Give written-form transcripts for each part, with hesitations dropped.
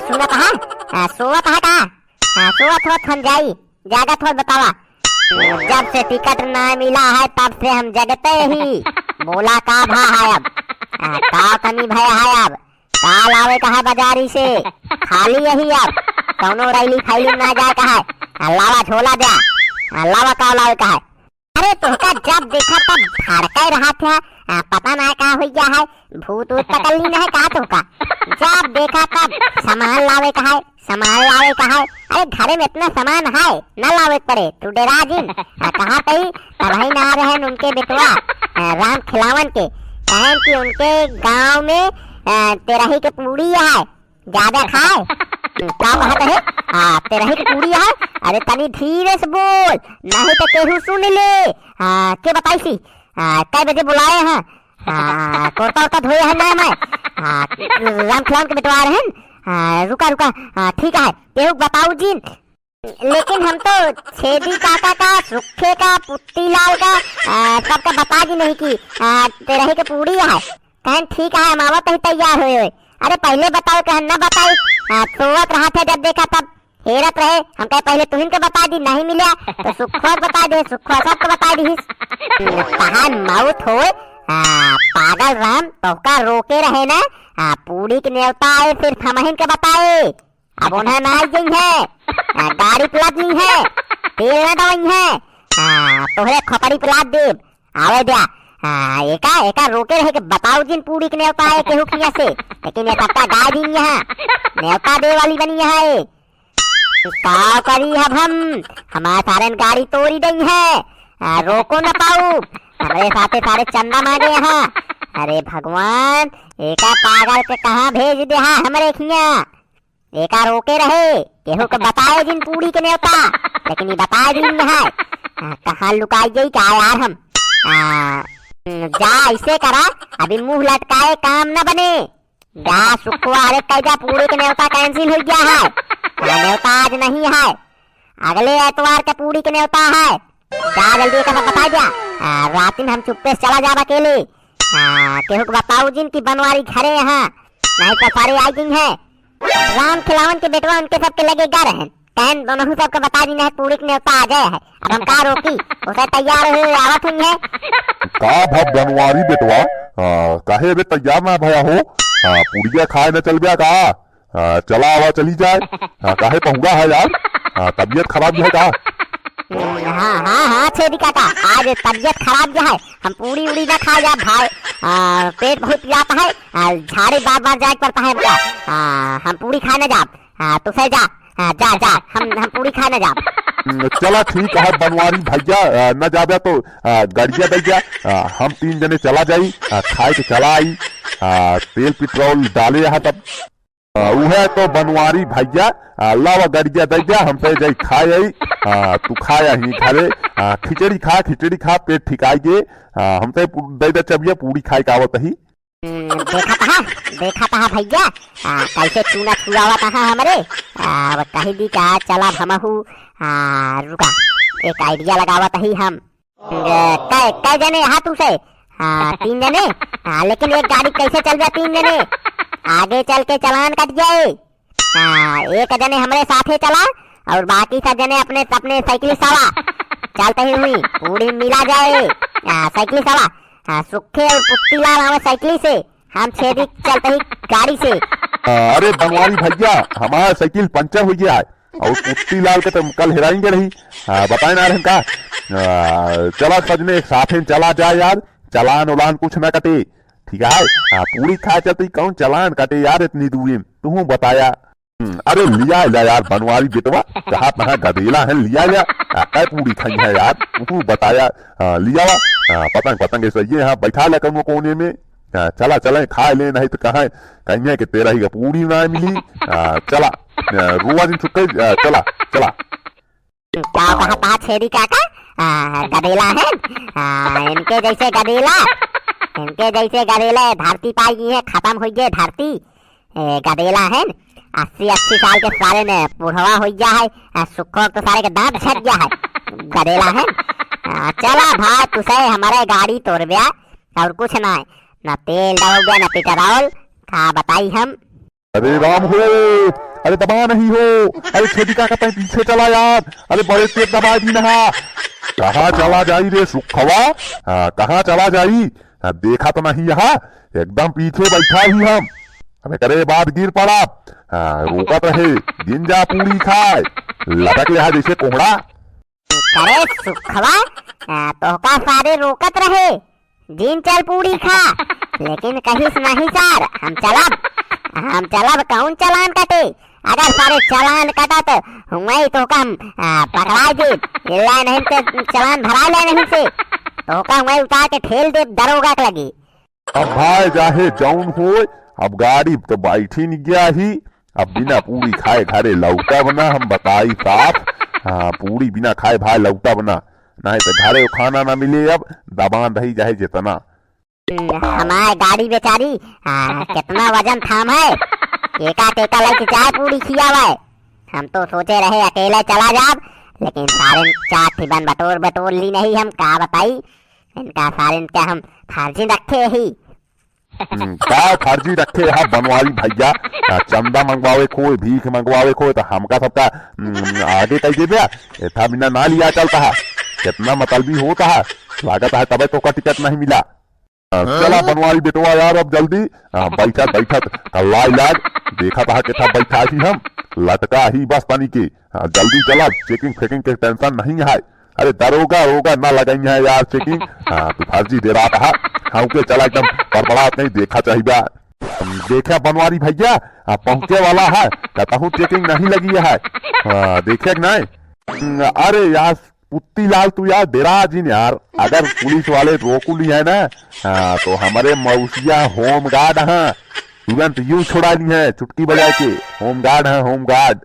सुनत है सोवत है का सोवत हो थन जाई जागत हो बतावा। जब से टिकट ना मिला है तब से हम जगते ही। बोला का भा है अब का कमी भया है अब काल आवे का है बाजारी से खाली यही अब कौनो रैली फैली ना जाए का है लावा झोला दे लावा का लावे का है। अरे तोहका जब देखा तब धड़के रहा था पता ना का हो गया है भूत ऊत पकड़ ली है का तोहका। जब देखा तब सामान लावे का है सामान लावे का है। अरे घरे में इतना सामान है न लावे पड़े तू डेरा जिन कहा पे तभी ना रहे उनके बेटवा राम खिलावन के कहन कि उनके गांव में तेरा ही के पूड़ी है ज्यादा खाए क्या बात है तेरा ही की पूड़ी है। अरे तनी धीरे से बोल नहीं तो केहू सुन ले के बताई सी कै बजे बुलाए हैं कोरता उरता धोए है ना मैं राम खिलावन के बिटवा रहे हैं। रुका रुका ठीक है केहू बताऊ जी। लेकिन हम तो छेदी काका का सुखे का पुत्ती लाल का सबका बता दी नहीं कि तेरा ही के पूड़ी है कहन ठीक है हम आवत ही तैयार हुए। अरे पहले बताओ कहन न बताई सोवत रहा था जब देखा तब हेरत रहे हम कहे पहले तुहिन के बता दी नहीं मिला तो सुखवा बता दे सुखवा सबको बता दी कहा मौत हो पागल राम तोहका रोके रहे ना पूरी के न्योता आए फिर हमहिन के बताए अब उन्हें ना गई है गाड़ी पिलात नहीं है तेल न दवाई है तोहरे खोपड़ी पिलात दे आवे दिया एका एका रोके रहे के बताओ जिन पूरी के न्योता आए केहू किया से लेकिन ये सबका गाय दी है न्योता दे वाली बनी है का करी अब हम हमारे सारे गाड़ी तोड़ी गई है रोको न पाऊ हमारे साथे सारे चंदा मांगे यहाँ। अरे भगवान एका पागल के कहाँ भेज दे हमारे खिया एका रोके रहे केहू को बताए जिन पूरी के न्योता लेकिन ये बताए दिन है कहाँ लुकाई गई क्या यार हम जा ऐसे करा अभी मुंह लटकाए काम न बने जा सुखवा। अरे कैजा पूरी के न्योता कैंसिल हो गया है न्योता आज नहीं है अगले एतवार के पूरी के न्योता है जा जल्दी का बता दिया। रात में हम चुप्पे से चला जावा अकेले केहू को बताऊ जिन की बनवारी घरे यहाँ नहीं तो सारे आई गई है राम खिलावन के बेटवा उनके सबके लगे गा रहे कहन दोनों सबको बता दी है पूरी के न्योता आ गए है अब हम का रोकी उसे तैयार हुए आवत हुई है का भब बनवारी बेटवा काहे बे तैयार ना भया हो पूड़िया खाए न चल गया का चला आवा चली जाए काहे पहुंगा है यार तबीयत खराब है का। हाँ छेदी काका आज तबीयत खराब है हम पूरी उड़ी ना खा जा भाई पेट बहुत पियाता है झाड़े बार बार जाए पड़ता है हम पूरी खाने जा तो सही जा जा जा हम पूरी खाने जा। चला ठीक है बनवारी भैया न जाबे तो गाड़िया दैया हम 3 जने चला जाई खाए के चला आई तेल पेट्रोल डाले यहाँ तब उहे तो बनवारी भैया लावा गाड़िया दैया हम पे जाई खाए आई तू खाया ही घरे खिचड़ी खा पेट ठिकाइए हम तो दे दे चबिया पूरी खाए का आवत ही। देखा था भैया कैसे चूना छुआवा था हमारे कही दी का चला हमहू रुका एक आइडिया लगावत ही हम कै जने हाथ से 3 जने लेकिन एक गाड़ी कैसे चल जाए 3 जने आगे चल के चलान कट जाए एक जने हमारे साथे चला और बाकी सब जने अपने अपने साइकिल सवा चलते ही हुई पूरी मिला जाए साइकिल सवा सुखे और पुत्ती लाल हमें साइकिल से हम छेदी चलते ही गाड़ी से। अरे बनवारी भैया हमारा साइकिल पंचर हो गया है और पुत्ती लाल के तो कल हिराएंगे नहीं बताए ना रहे का चला सजने एक साथ चला जाए यार चलान उलान कुछ न कटे ठीक है पूरी खा चलती कौन चलान कटे यार इतनी दूरी तू बताया। अरे लिया यार बनवारी बेटवा कहा तहा गदेला है लिया कै पूरी खाई है यार तू बताया लिया पतंग पतंग ऐसे ये यहाँ बैठा ले कौन कोने में चला चले खा ले नहीं तो कहा कहीं कि तेरा ही पूरी ना मिली चला रुआ दिन छुट्टे चला चला क्या कहा छेदी काका गदेला है इनके जैसे गदेला धरती पाई है खत्म हो गए धरती गदेला है 80 साल के सारे ने बुढ़वा हो गया है सुखो तो सारे के दांत छट गया है गदेला है चला भाई तुझे हमारे गाड़ी तोड़ गया और कुछ ना है न तेल डालोगे न पेट्रोल का बताई हम। अरे राम हो अरे दबा नहीं हो, अरे छेदी का कहते हैं पीछे चला यार, अरे बड़े तेज दबा दी नहा। कहाँ चला जाई रे सुखवा, कहाँ चला जाई, देखा तो नहीं यहाँ, एकदम पीछे बैठा ही हम। हमें करे बाद गिर पड़ा, रोकत रहे, गिन जा पूरी खाए, लटक ले जैसे कोहड़ा। अरे सुखवा, तो का सारे रोकत रहे, दिन चल पूरी खा, लेकिन कहीं नहीं सर, हम चलब कौन चलान कटे, अगर सारे चलान कटा तो वही तो कम पकड़ा दे, इल्ला नहीं तो चलान भरा ले नहीं से, तो का वही उतार के ठेल दे दरोगा के लगी। अब भाई चाहे जौन हो, अब गाड़ी तो बैठी नहीं गया ही, अब बिना पूरी खाए घरे लौटा बना, हम बताई साफ, पूरी बिना खाए भाई लौटा बना, नहीं तो घरे खाना ना मिले, अब दबान रही जाए जितना। हमारे गाड़ी बेचारी कितना वजन थाम है, एका टेका लेके चाय पूरी खियावा है। हम तो सोचे रहे अकेले चला जाब, लेकिन सारे चार ठिबन बटोर ली नहीं, हम का बताई इनका सारे इनका हम फर्जी रखे ही। का फर्जी रखे है बनवारी भैया, चंदा मंगवावे को, भीख मंगवावे को, तो हमका सबका आगे कह दे दिया, था बिना ना लिया चलता है, कितना मतलबी होता है, लागत है तबे तो का टिकट नहीं मिला। चला बनवारी बेटवा यार, अब जल्दी बैठत कल्ला इलाज देखा था कि था बैठा ही हम, लटका ही बस पानी के, जल्दी चला, चेकिंग फेकिंग के टेंशन नहीं है, अरे दरोगा ना लगाई है यार चेकिंग, तू फर्जी दे रहा था, हाँ के चला एकदम बड़बड़ात नहीं, देखा चाहिए, देखा बनवारी भैया पहुंचे वाला है, कहता हूँ चेकिंग नहीं लगी है, देखे नहीं, अरे यार पुत्ती लाल तू यार डेरा जिन यार, अगर पुलिस वाले रोकू ली है ना, तो हमारे मौसिया होम गार्ड है, तुरंत यूं छुड़ा ली है चुटकी बजा के, होम गार्ड है होम गार्ड।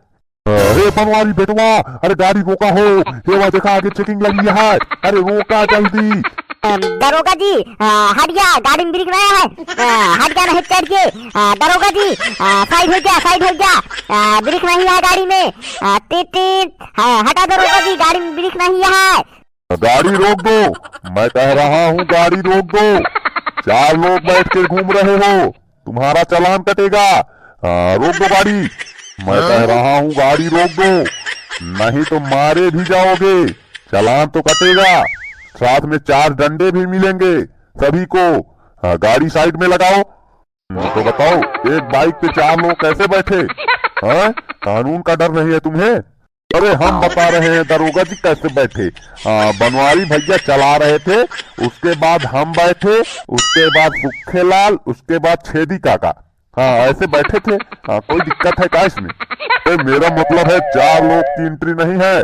अरे बनवारी बेटवा, अरे गाड़ी रोका हो, ये वहाँ देखा आगे चेकिंग लगी है, अरे रोका जल्दी। दरोगा जी हट गया, गाड़ी में ब्रेक नहीं है, हट गया नहीं चढ़ के, दरोगा जी साइड हो गया, ब्रेक नहीं है गाड़ी में, हटा दरोगा जी, गाड़ी में ब्रेक नहीं है। गाड़ी रोक दो, मैं कह रहा हूँ गाड़ी रोक दो, 4 लोग बैठ के घूम रहे हो, तुम्हारा चालान कटेगा, रोक दो गाड़ी, मैं कह रहा हूँ गाड़ी रोक दो, नहीं तो मारे भी जाओगे, चालान तो कटेगा, साथ में 4 डंडे भी मिलेंगे सभी को, गाड़ी साइड में लगाओ। तो बताओ एक बाइक पे 4 लोग कैसे बैठे, कानून का डर नहीं है तुम्हें? अरे हम बता रहे हैं दरोगा जी कैसे बैठे, बनवारी भैया चला रहे थे, उसके बाद हम बैठे, उसके बाद सुखे लाल, उसके बाद छेदी काका, ऐसे बैठे थे, कोई दिक्कत है क्या इसमें? मेरा मतलब है 4 लोग की एंट्री नहीं है,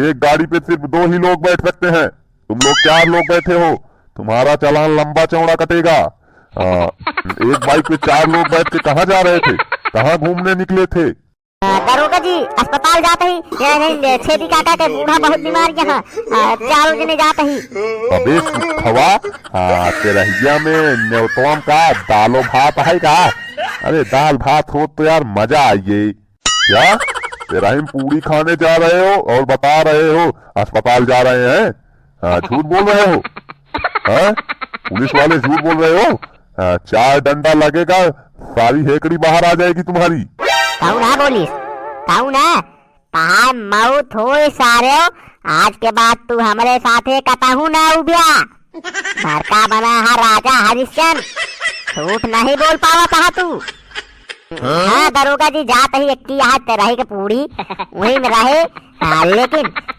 एक गाड़ी पे सिर्फ 2 ही लोग बैठ सकते हैं, तुम लोग 4 लोग बैठे हो, तुम्हारा चालान लंबा चौड़ा कटेगा। एक बाइक पे 4 लोग बैठ के कहाँ जा रहे थे, कहाँ घूमने निकले थे? दरोगा जी अस्पताल जाते ही, छेदी काका के बूढ़ा बहुत बीमार यहाँ, 4 जने जाते ही। अबे सुखवा, तेरहिया में न्योतम का दालो भात है का? अरे दाल भात हो तो यार मजा आइए, क्या तेराहिम पूरी खाने जा रहे हो और बता रहे हो अस्पताल जा रहे हैं, झूठ बोल रहे हो, पुलिस वाले झूठ बोल रहे हो, 4 डंडा लगेगा, सारी हेकड़ी बाहर आ जाएगी तुम्हारी। कौन बोलिस, कौन है मौत हो सारे, आज के बाद तू हमारे साथे कतहू ना उबिया, घर का बना है राजा हरिश्चंद्र, झूठ नहीं बोल पावा कहा तू। हाँ दरोगा जी जाते ही एक हाथ रही के पूरी वही में रहे,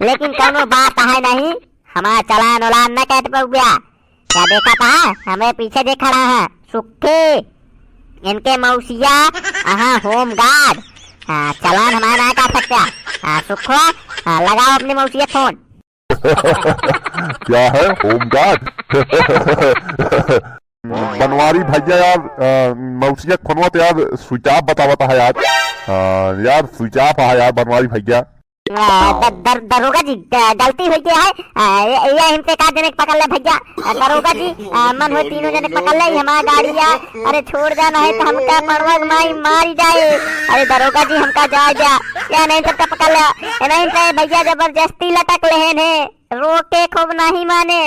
लेकिन कोनो बात है नहीं, हमारा चलान उलान न कट गया, क्या देखा था हमें पीछे देख रहा है सुखे, इनके मौसिया होम गार्ड, चलान हमारा ना कर सकता, सुखो लगाओ अपने मौसिया फोन। क्या है होम गार्ड? बनवारी भैया यार मौसिया फोनवा तो यार स्विच ऑफ बतावता है यार, यार स्विच ऑफ है यार बनवारी भैया। दरोगा जी गलती हुई है, ये हमसे का जने पकड़ ले भैया, दरोगा जी मन हो 3 जने पकड़ ले, हमारा गाड़ी यार, अरे छोड़ जाना है तो हमका पड़वग माई मारी जाए, अरे दरोगा जी हमका जा क्या नहीं सबका पकड़ ले, नहीं तो भैया जबरदस्ती लटक लेहन है, रोके खूब नहीं माने।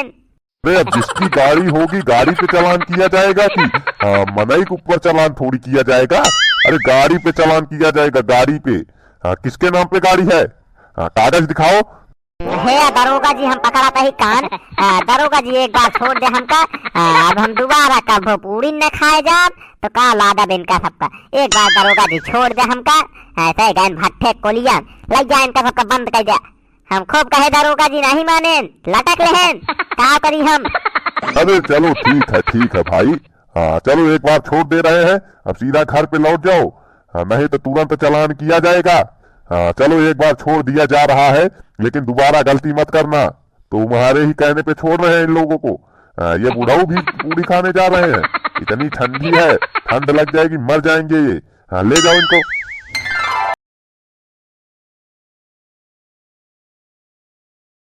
अरे अब जिसकी गाड़ी होगी गाड़ी पे चालान किया जाएगा कि मनई के ऊपर चालान थोड़ी किया जाएगा, अरे गाड़ी पे चालान किया जाएगा, गाड़ी पे। किसके नाम पे गाड़ी है? कागज दिखाओ। हे दरोगा जी, हम पकड़ाते ही कान। दरोगा जी एक बार छोड़ दे हमका। अब हम दोबारा कब पूरी न खाए जाब तो का लादा दिन का सबका। एक बार दरोगा जी छोड़ दे हमका। ऐसे गए भट्ठे कोलिया लग जाए इनका सबका बंद कर दे। हम खूब कहे दरोगा जी नहीं माने, लटक रहें, क्या करी हम। अरे चलो ठीक है भाई। चलो एक बार छोड़ दे रहे हैं, अब सीधा घर पे लौट जाओ। नहीं तो तुरंत चालान किया जाएगा। चलो एक बार छोड़ दिया जा रहा है, लेकिन दोबारा गलती मत करना। तो तुम्हारे ही कहने पे छोड़ रहे हैं इन लोगों को। ये बुढ़ाऊ भी पूरी खाने जा रहे हैं। इतनी ठंडी है, ठंड लग जाएगी, मर जाएंगे ये। ले जाओ इनको।